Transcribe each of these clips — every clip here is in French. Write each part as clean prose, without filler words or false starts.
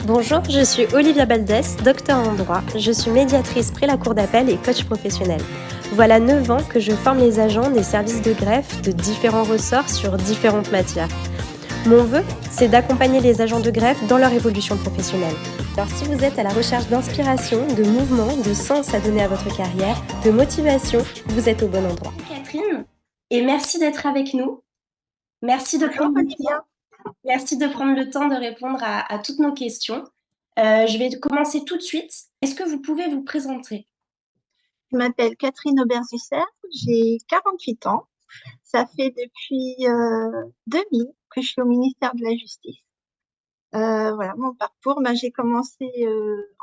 Bonjour, je suis Olivia Baldès, docteur en droit. Je suis médiatrice près la cour d'appel et coach professionnel. Voilà 9 ans que je forme les agents des services de greffe de différents ressorts sur différentes matières. Mon vœu, c'est d'accompagner les agents de greffe dans leur évolution professionnelle. Alors si vous êtes à la recherche d'inspiration, de mouvement, de sens à donner à votre carrière, de motivation, vous êtes au bon endroit. Catherine, et merci d'être avec nous. Merci de Bonjour prendre le Olivia. temps. Merci de prendre le temps de répondre à toutes nos questions. Je vais commencer tout de suite. Est-ce que vous pouvez vous présenter? Je m'appelle Catherine Aubert-Zusser, j'ai 48 ans. Ça fait depuis 2000 que je suis au ministère de la Justice. Voilà mon parcours. J'ai commencé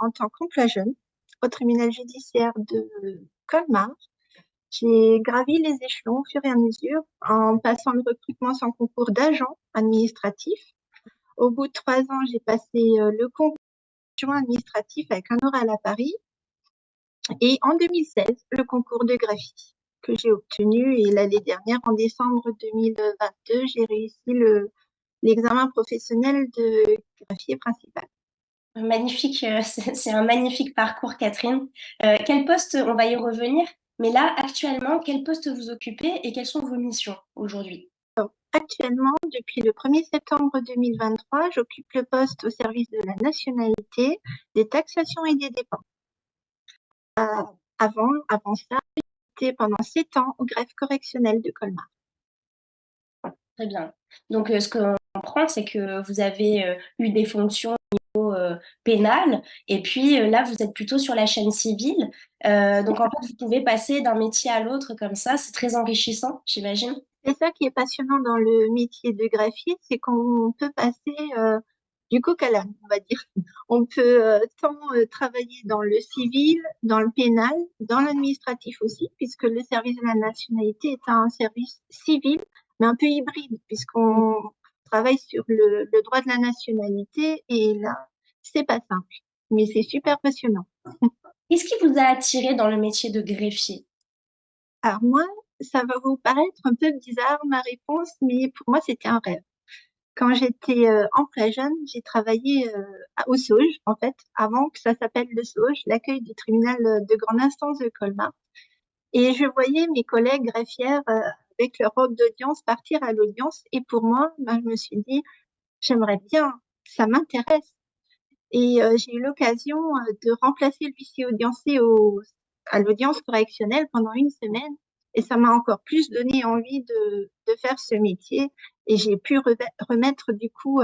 en tant qu'emploi jeune au tribunal judiciaire de Colmar. J'ai gravi les échelons au fur et à mesure en passant le recrutement sans concours d'agent administratif. Au bout de 3 ans, j'ai passé le concours d'adjoint administratif avec un oral à Paris. Et en 2016, le concours de graphie que j'ai obtenu. Et l'année dernière, en décembre 2022, j'ai réussi l'examen professionnel de greffier principal. Magnifique, c'est un magnifique parcours, Catherine. Quel poste, on va y revenir, mais là, actuellement, quel poste vous occupez et quelles sont vos missions aujourd'hui? Actuellement, depuis le 1er septembre 2023, j'occupe le poste au service de la nationalité, des taxations et des dépenses. Avant ça, j'étais pendant 7 ans au greffe correctionnel de Colmar. Très bien. Donc, ce qu'on comprend, c'est que vous avez eu des fonctions pénal. Et puis là, vous êtes plutôt sur la chaîne civile. Donc en fait, vous pouvez passer d'un métier à l'autre comme ça. C'est très enrichissant, j'imagine. C'est ça qui est passionnant dans le métier de greffier, c'est qu'on peut passer du coq à l'âne, on va dire. On peut tant travailler dans le civil, dans le pénal, dans l'administratif aussi, puisque le service de la nationalité est un service civil, mais un peu hybride, puisqu'on travaille sur le droit de la nationalité, et là, c'est pas simple, mais c'est super passionnant. Qu'est-ce qui vous a attiré dans le métier de greffier? Alors moi, ça va vous paraître un peu bizarre ma réponse, mais pour moi, c'était un rêve. Quand j'étais emploi jeune, j'ai travaillé au SAUJ, en fait, avant que ça s'appelle le SAUJ, l'accueil du tribunal de grande instance de Colmar. Et je voyais mes collègues greffières avec leur robe d'audience partir à l'audience. Et pour moi, je me suis dit, j'aimerais bien, ça m'intéresse. Et j'ai eu l'occasion de remplacer l'huissier audiencé à l'audience correctionnelle pendant une semaine. Et ça m'a encore plus donné envie de faire ce métier. Et j'ai pu remettre du coup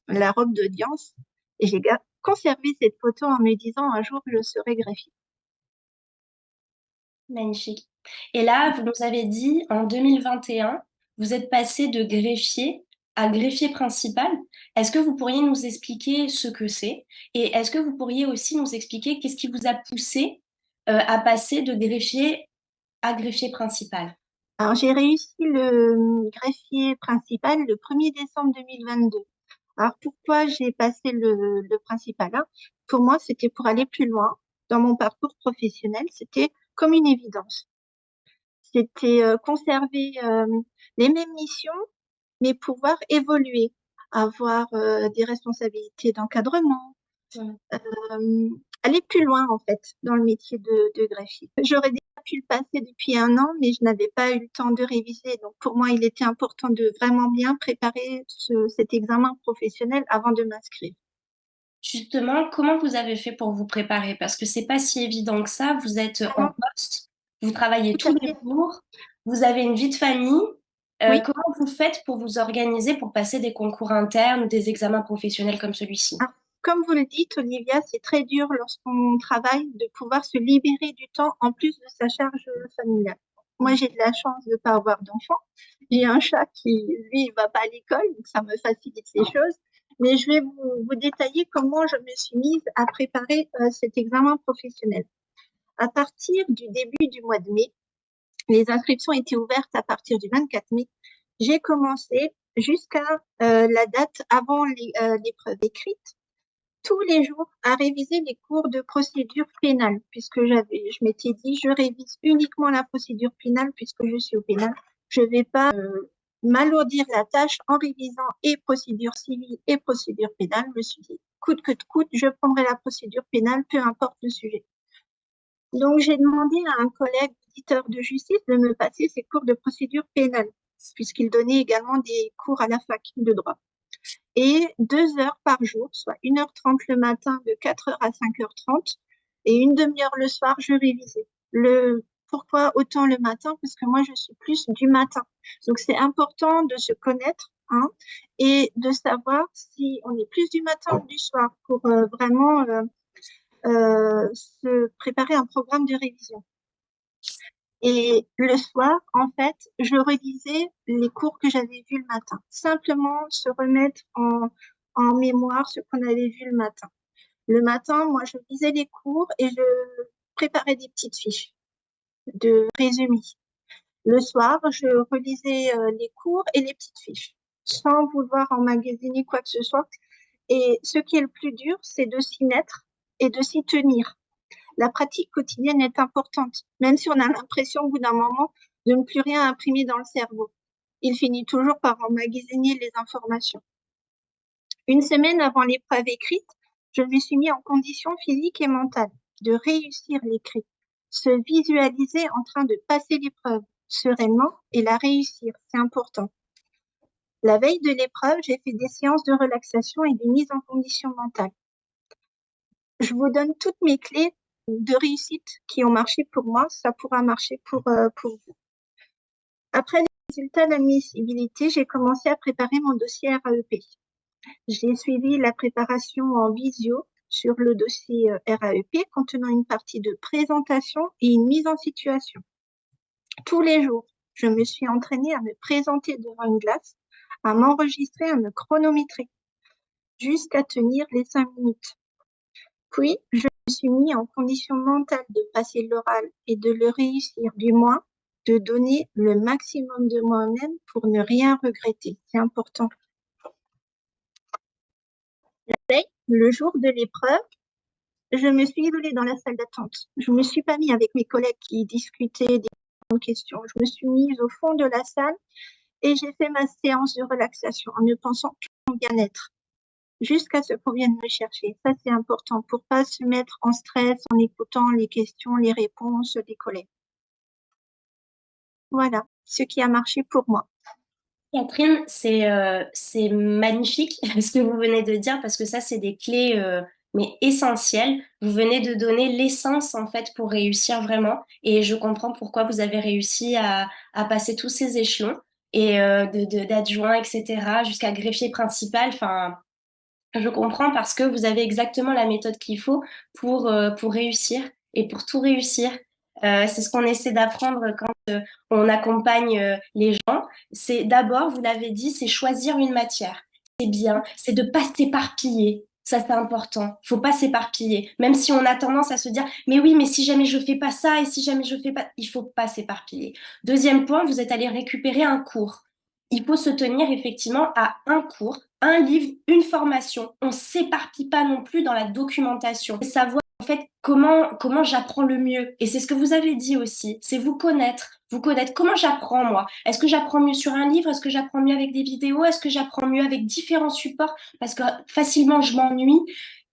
la robe d'audience. Et j'ai conservé cette photo en me disant un jour je serai greffier. Magnifique. Et là, vous nous avez dit, en 2021, vous êtes passé de greffier à greffier principal. Est-ce que vous pourriez nous expliquer ce que c'est? Et est-ce que vous pourriez aussi nous expliquer qu'est-ce qui vous a poussé à passer de greffier à greffier principal? Alors j'ai réussi le greffier principal le 1er décembre 2022. Alors pourquoi j'ai passé le principal là? Pour moi, c'était pour aller plus loin dans mon parcours professionnel. C'était comme une évidence. C'était conserver les mêmes missions, mais pouvoir évoluer, avoir des responsabilités d'encadrement, Mmh. aller plus loin en fait dans le métier de greffier. J'aurais déjà pu le passer depuis un an, mais je n'avais pas eu le temps de réviser. Donc pour moi, il était important de vraiment bien préparer cet examen professionnel avant de m'inscrire. Justement, comment vous avez fait pour vous préparer? Parce que c'est pas si évident que ça. Vous êtes en Non, poste, vous travaillez tout à tous les fait. jours, vous avez une vie de famille. Oui. Comment vous faites pour vous organiser pour passer des concours internes ou des examens professionnels comme celui-ci? Alors, comme vous le dites, Olivia, c'est très dur lorsqu'on travaille de pouvoir se libérer du temps en plus de sa charge familiale. Moi, j'ai de la chance de ne pas avoir d'enfant. J'ai un chat qui, lui, va pas à l'école, donc ça me facilite les choses. Mais je vais vous détailler comment je me suis mise à préparer cet examen professionnel. À partir du début du mois de mai, les inscriptions étaient ouvertes à partir du 24 mai. J'ai commencé jusqu'à la date avant l'épreuve écrite tous les jours à réviser les cours de procédure pénale, puisque je m'étais dit, je révise uniquement la procédure pénale, puisque je suis au pénal. Je ne vais pas m'alourdir la tâche en révisant et procédure civile et procédure pénale. Je me suis dit, coûte que coûte, je prendrai la procédure pénale, peu importe le sujet. Donc, j'ai demandé à un collègue auditeur de justice de me passer ses cours de procédure pénale, puisqu'il donnait également des cours à la fac de droit. Et 2 heures par jour, soit 1h30 le matin de 4h à 5h30 et une demi-heure le soir, je révisais. Pourquoi autant le matin? Parce que moi, je suis plus du matin. Donc, c'est important de se connaître, hein, et de savoir si on est plus du matin ou du soir pour vraiment se préparer un programme de révision. Et le soir, en fait, je relisais les cours que j'avais vus le matin. Simplement se remettre en mémoire ce qu'on avait vu le matin. Le matin, moi, je lisais les cours et je préparais des petites fiches de résumé. Le soir, je relisais les cours et les petites fiches, sans vouloir emmagasiner quoi que ce soit. Et ce qui est le plus dur, c'est de s'y mettre et de s'y tenir. La pratique quotidienne est importante, même si on a l'impression au bout d'un moment de ne plus rien imprimer dans le cerveau. Il finit toujours par emmagasiner les informations. Une semaine avant l'épreuve écrite, je me suis mis en condition physique et mentale de réussir l'écrit, se visualiser en train de passer l'épreuve sereinement et la réussir, c'est important. La veille de l'épreuve, j'ai fait des séances de relaxation et de mise en condition mentale. Je vous donne toutes mes clés de réussite qui ont marché pour moi, ça pourra marcher pour vous. Après les résultats d'admissibilité, j'ai commencé à préparer mon dossier RAEP. J'ai suivi la préparation en visio sur le dossier RAEP contenant une partie de présentation et une mise en situation. Tous les jours, je me suis entraînée à me présenter devant une glace, à m'enregistrer, à me chronométrer, jusqu'à tenir les 5 minutes. Puis, je me suis mis en condition mentale de passer l'oral et de le réussir, du moins de donner le maximum de moi-même pour ne rien regretter. C'est important. La veille, le jour de l'épreuve, je me suis isolée dans la salle d'attente. Je ne me suis pas mis avec mes collègues qui discutaient des questions. Je me suis mise au fond de la salle et j'ai fait ma séance de relaxation en ne pensant qu'à mon bien-être, jusqu'à ce qu'on vienne me chercher. Ça, c'est important pour ne pas se mettre en stress en écoutant les questions, les réponses des collègues. Voilà ce qui a marché pour moi. Catherine, c'est magnifique ce que vous venez de dire parce que ça, c'est des clés mais essentielles. Vous venez de donner l'essence en fait pour réussir vraiment et je comprends pourquoi vous avez réussi à passer tous ces échelons et d'adjoint, etc., jusqu'à greffier principal. Enfin, je comprends parce que vous avez exactement la méthode qu'il faut pour réussir et pour tout réussir. C'est ce qu'on essaie d'apprendre quand on accompagne les gens. C'est d'abord, vous l'avez dit, c'est choisir une matière. C'est bien, c'est de pas s'éparpiller. Ça, c'est important. Faut pas s'éparpiller. Même si on a tendance à se dire, mais oui, mais si jamais je fais pas ça et si jamais je fais pas, il faut pas s'éparpiller. Deuxième point, vous êtes allé récupérer un cours. Il faut se tenir effectivement à un cours, un livre, une formation. On ne s'éparpille pas non plus dans la documentation. Savoir en fait comment j'apprends le mieux. Et c'est ce que vous avez dit aussi, c'est vous connaître. Vous connaître comment j'apprends moi. Est-ce que j'apprends mieux sur un livre? Est-ce que j'apprends mieux avec des vidéos? Est-ce que j'apprends mieux avec différents supports? Parce que facilement je m'ennuie.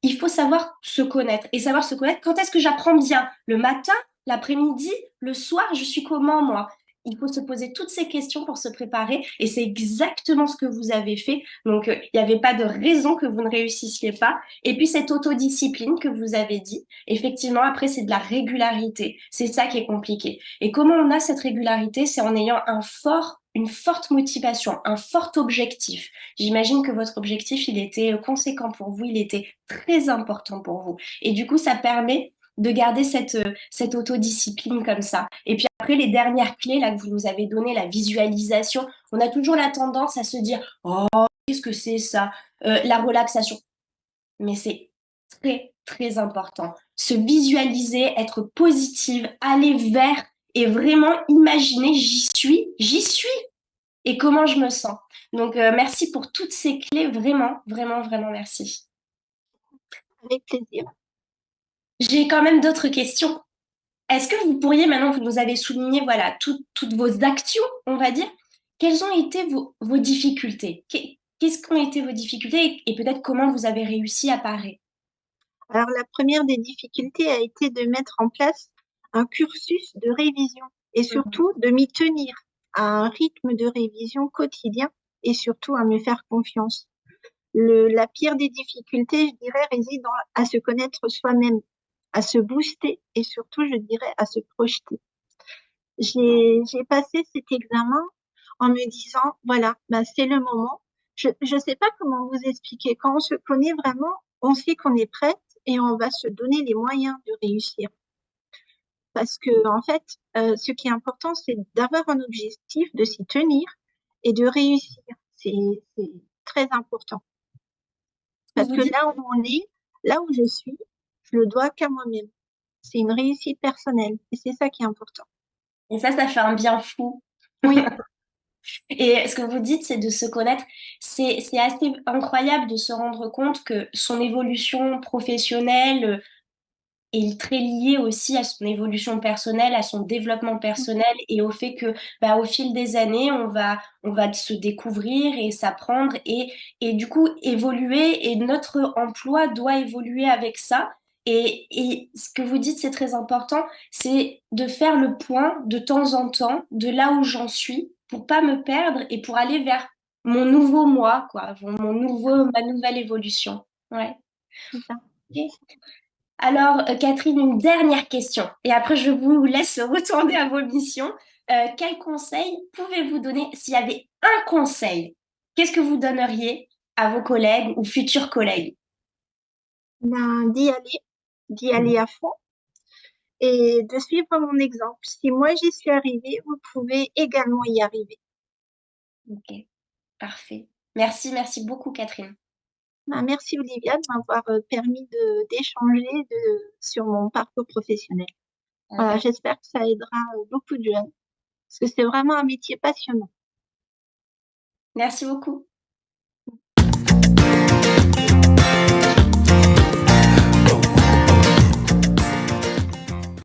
Il faut savoir se connaître. Et savoir se connaître, quand est-ce que j'apprends bien? Le matin, l'après-midi, le soir, je suis comment moi? Il faut se poser toutes ces questions pour se préparer et c'est exactement ce que vous avez fait. Donc, il n'y avait pas de raison que vous ne réussissiez pas. Et puis, cette autodiscipline que vous avez dit, effectivement, après, c'est de la régularité. C'est ça qui est compliqué. Et comment on a cette régularité? C'est en ayant une forte motivation, un fort objectif. J'imagine que votre objectif, il était conséquent pour vous, il était très important pour vous. Et du coup, ça permet de garder cette autodiscipline comme ça. Et puis après, les dernières clés là, que vous nous avez données, la visualisation, on a toujours la tendance à se dire « Oh, qu'est-ce que c'est ça La relaxation. » Mais c'est très, très important. Se visualiser, être positive, aller vers et vraiment imaginer j'y suis et comment je me sens. Donc, merci pour toutes ces clés, vraiment, vraiment, vraiment merci. Avec plaisir. J'ai quand même d'autres questions. Est-ce que vous pourriez, maintenant que vous nous avez souligné toutes vos actions, on va dire, quelles ont été vos difficultés? qu'est-ce qu'ont été vos difficultés et peut-être comment vous avez réussi à parer? Alors, la première des difficultés a été de mettre en place un cursus de révision et Mhm. surtout de m'y tenir à un rythme de révision quotidien et surtout à me faire confiance. La pire des difficultés, je dirais, réside à se connaître soi-même, à se booster et surtout, je dirais, à se projeter. J'ai passé cet examen en me disant, voilà, bah, c'est le moment. Je ne sais pas comment vous expliquer. Quand on se connaît vraiment, on sait qu'on est prête et on va se donner les moyens de réussir. Parce que, en fait, ce qui est important, c'est d'avoir un objectif, de s'y tenir et de réussir. C'est très important. Ce que Parce vous que dites, là où on est, là où je suis, je le dois qu'à moi-même. C'est une réussite personnelle et c'est ça qui est important. et ça fait un bien fou. Oui, Et ce que vous dites, c'est de se connaître. C'est assez incroyable de se rendre compte que son évolution professionnelle est très liée aussi à son évolution personnelle, à son développement personnel et au fait que, bah, au fil des années, on va se découvrir et s'apprendre et du coup évoluer et notre emploi doit évoluer avec ça. Et ce que vous dites, c'est très important, c'est de faire le point de temps en temps de là où j'en suis pour pas me perdre et pour aller vers mon nouveau moi, quoi, ma nouvelle évolution. Ouais. c'est ça. Ok. Alors, Catherine, une dernière question. Et après, je vous laisse retourner à vos missions. Quel conseil pouvez-vous donner s'il y avait un conseil? Qu'est-ce que vous donneriez à vos collègues ou futurs collègues? Ben, d'y aller à fond et de suivre mon exemple. Si moi j'y suis arrivée, vous pouvez également y arriver. Ok, parfait. Merci beaucoup, Catherine. Ben, merci Olivia de m'avoir permis d'échanger sur mon parcours professionnel. Voilà, Avec- j'espère que ça aidera beaucoup de jeunes parce que c'est vraiment un métier passionnant. Merci beaucoup.